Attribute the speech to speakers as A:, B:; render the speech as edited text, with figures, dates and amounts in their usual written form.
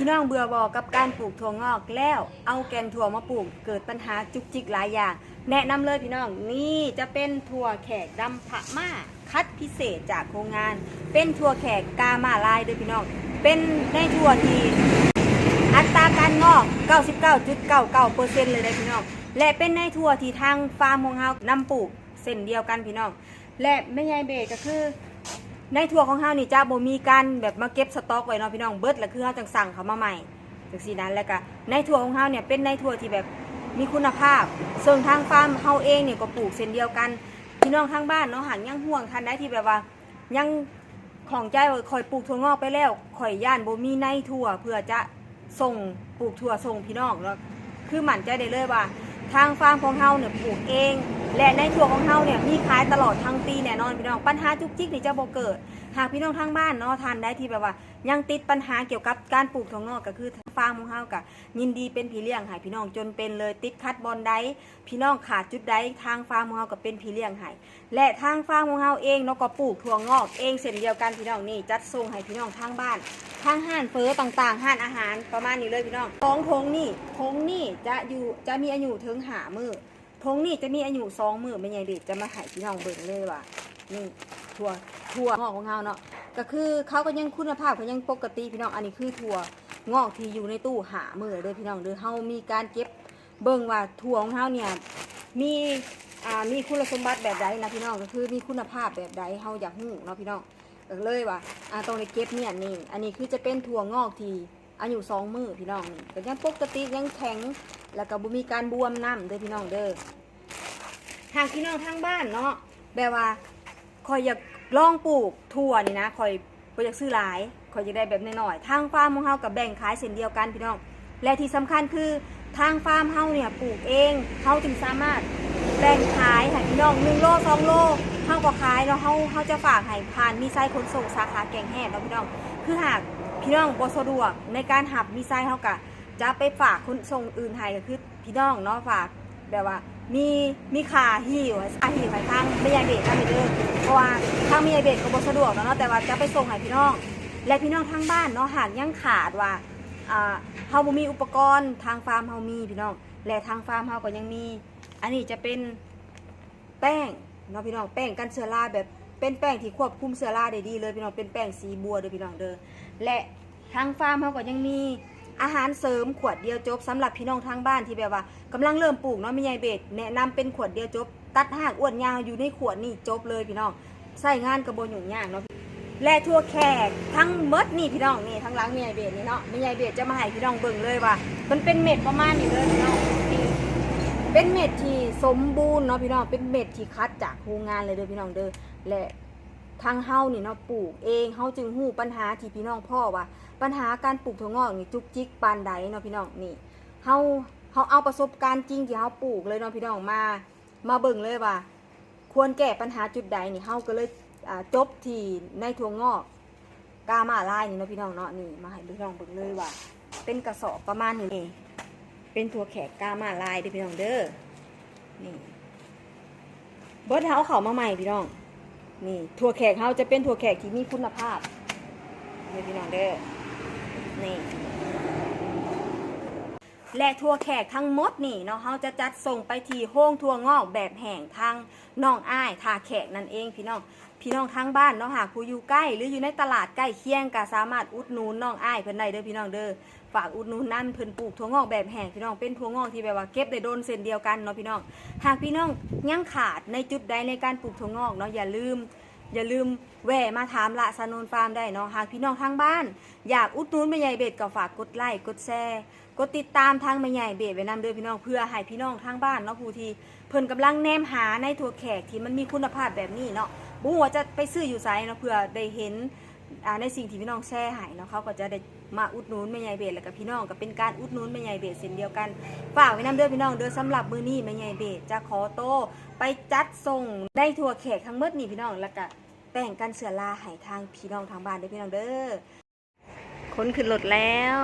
A: น้องเบื่อบอกกับการปลูกถั่วงอกแล้วเอาแกนถั่วมาปลูกเกิดปัญหาจุกจิกหลายอย่างแนะนำเลยพี่น้องนี่จะเป็นถั่วแขกดำผะม่าคัดพิเศษจากโรงงานเป็นถั่วแขกกามาลายด้วยพี่น้องเป็นในถั่วที่อัตราการงอก 99.99% เลยได้พี่น้องและเป็นในถั่วที่ทางฟาร์มของเรานำปลูกเส้นเดียวกันพี่น้องและไม่ใช่เบรก็คือในถั่วของเฮานี่จ้าบ่มีการแบบมาเก็บสต็อกไว้เนาะพี่น้องเบิดแล้วคือเฮาจังสั่งเขามาใหม่จังซี่นั้นแล้วก็ในถั่วของเฮาเนี่ยเป็นในถั่วที่แบบมีคุณภาพส่วนทางฟาร์มเฮาเองเนี่ยก็ปลูกเส้นเดียวกันพี่น้องทางบ้านเนาะหากยังห่วงทันได้ที่แบบว่ายังของใจว่าข่อยปลูกถั่วงอกไปแล้วข่อยย่านบ่มีในถั่วเพื่อจะส่งปลูกถั่วส่งพี่น้องแล้วคือมั่นใจได้เลยว่าทางฟาร์มของเฮาเนี่ยปลูกเองและในถั่วของเฮาเนี่ยมีขายตลอดทั้งปีแน่นอนพี่น้องปัญหาจุกจิกนี่จะบ่เกิดหากพี่น้องทางบ้านเนาะทานได้ที่แบบว่ายังติดปัญหาเกี่ยวกับการปลูกถั่วงอกก็คือฟาร์มของเฮาก็ยินดีเป็นพี่เลี้ยงให้พี่น้องจนเป็นเลยติดคัดบอลได้พี่น้องขาดจุดใดทางฟาร์มของเฮาก็เป็นพี่เลี้ยงให้และทางฟาร์มของเฮาเองเนาะก็ปลูกถั่วงอกเองเช่นเดียวกันพี่น้องนี่จัดส่งให้พี่น้องทางบ้านทางห้านเฟอต่างๆห้านอาหารประมาณนี้เลยพี่น้องของทงนี่จะมีอายุถึง5 มื้อทงนี่จะมีอายุ2 มื้อไม่ใหญ่เด็ดจะมาให้พี่น้องเบิ่งเลยว่านี่ถั่วงอกของเฮาเนาะก็คือเขาก็ยังคุณภาพเขายังปกติพี่น้องอันนี้คือถั่วงอกที่อยู่ในตู้5 มื้อเลยพี่น้องเด้อเฮามีการเก็บเบิ่งว่าถั่วของเฮาเนี่ยมีคุณสมบัติแบบใดนะพี่น้องก็คือมีคุณภาพแบบใดเฮาอยากรู้เนาะพี่น้องก็เลยว่าตรงในเก็บเนี่ยนี่อันนี้คือจะเป็นถั่วงอกที่อายุ2 มื้อพี่น้องนี่ก็ยังปกติยังแข็งแล้วก็บ่มีการบวมน้ำเด้อพี่น้องเด้อหากพี่น้องทางบ้านเนาะแบบว่าคอยอยากลองปลูกถั่วนี่นะคอยอยากซื้อหลายคอยอยากได้แบบน้อยๆทางฟาร์มของเฮากับแบ่งขายเส้นเดียวกันพี่น้องและที่สำคัญคือทางฟาร์มเฮาเนี่ยปลูกเองเฮาจึงสามารถแบ่งขายให้พี่น้อง1 โล 2 โลเฮาก็ขายเนาะเฮาจะฝากให้ผ่านมีไซต์ขนส่งสาขาแก่งแห่เนาะพี่น้องคือหากพี่น้องบ่สะดวกในการหับมีไซต์เฮาก็จะไปฝากขนส่งอื่นให้ก็คือพี่น้องเนาะฝากแบบว่ามีขาหิ้วให้ทางไม่ใหญ่เบสทางนี้เด้อเพราะว่าทางไม่ใหญ่เบสก็บ่สะดวกเนาะแต่ว่าจะไปส่งให้พี่น้องและพี่น้องทางบ้านเนาะหากยังขาดว่าเฮาบ่มีอุปกรณ์ทางฟาร์มเฮามีพี่น้องและทางฟาร์มเฮาก็ยังมีอันนี้จะเป็นแป้งเนาะพี่น้องแป้งกันเชื้อราแบบเป็นแป้งที่ควบคุมเชื้อราได้ดีเลยพี่น้องเป็นแป้งสีบัวเด้อพี่น้องเด้อและทางฟาร์มเฮาก็ยังมีอาหารเสริมขวดเดียวจบสำหรับพี่น้องทางบ้านที่แบบว่ากำลังเริ่มปลูกเนาะไม่ใหญ่เบ็ดแนะนำเป็นขวดเดียวจบตัดหากอ้วนยาวอยู่ในขวดนี่จบเลยพี่น้องใส่งานกระโบนหยุ่งยากเนาะและทั่วแขกทั้งเมดนี่พี่น้องนี่ทั้งหลังไม่ใหญ่เบ็ดนี่เนาะไม่ใหญ่เบ็ดจะมาให้พี่น้องเบิ่งเลยว่ามันเป็นเม็ดประมาณนี้เลยพี่น้องนี่เป็นเม็ดที่สมบูรณ์เนาะพี่น้องเป็นเม็ดที่คัดจากโรงงานเลยเด้อพี่น้องเด้อและทางเฮานี่เนาะปลูกเองเฮาจึงหู้ปัญหาที่พี่น้องพ่อว่าปัญหาการปลูกถั่วงอกนี่จุกจิกปานใดเนาะพี่น้องนี่เฮาเอาประสบการณ์จริงที่เฮาปลูกเลยเนาะพี่น้องมาเบิ่งเลยว่าควรแก้ปัญหาจุดใดนี่เฮาก็เลยจบที่ในถั่วงอกกามาลายนี่เนาะพี่น้องเนาะนี่มาให้พี่น้องเบิ่งเลยว่าเป็นกระสอบประมาณนี้เป็นถั่วแขกกามาลายเด้อพี่น้องเด้อนี่เบิดเฮาเข้ามาใหม่พี่น้องนี่ถั่วแขกเฮาจะเป็นถั่วแขกที่มีคุณภาพนี่พี่น้องเด้อนี่และถั่วแขกทั้งหมดนี่เนาะเฮาจะจัดส่งไปที่โฮงถั่วงอกแบบแห้งทางน้องอ้ายท่าแขกนั่นเองพี่น้องทางบ้านเนาะหากผู้อยู่ใกล้หรืออยู่ในตลาดใกล้เคียงก็สามารถอุดหนุนน้องอ้ายเพิ่นได้เด้อพี่น้องเด้อฝากอุดหนุนนั่นเพิ่นปลูกถั่วงอกแบบแห้งพี่น้องเป็นถั่วงอกที่แบบว่าเก็บได้โดนเส้นเดียวกันเนาะพี่น้องหากพี่น้องยังขาดในจุดใดในการปลูกถั่วงอกเนาะอย่าลืมแวะมาถามละสนุนฟาร์มได้เนาะหากพี่น้องทางบ้านอยากอุดหนุนแม่ใหญ่เบ็ดก็ฝากกดไลค์กดแชร์กดติดตามทางแม่ใหญ่เบ็ดไว้นำเด้อพี่น้องเพื่อให้พี่น้องทางบ้านเนาะผู้ที่เพิ่นกำลังแนมหาในถั่วแขกที่มันมีคุณภาพแบบนี้เนาะบ่ว่าจะไปซื้ออยู่ไสเนาะเพื่อได้เห็นในสิ่งที่พี่น้องแชร์ให้เนาะเขาก็จะได้มาอุดหนุนแม่ใหญ่เบ็ดแล้วก็พี่น้องก็เป็นการอุดหนุนแม่ใหญ่เบ็ดเช่นเดียวกันฝากไว้นำเด้อพี่น้องเด้อสำหรับมื้อนี้แม่ใหญ่เบ็ดจะขอโตไปจัดส่งได้ถั่วแขกทั้งหมดนี่พี่น้องแล้วก็แป้งกันเชื้อราให้ทางพี่น้องทางบ้านเด้อพี่น้องเด้อขนขึ้นรถแล้ว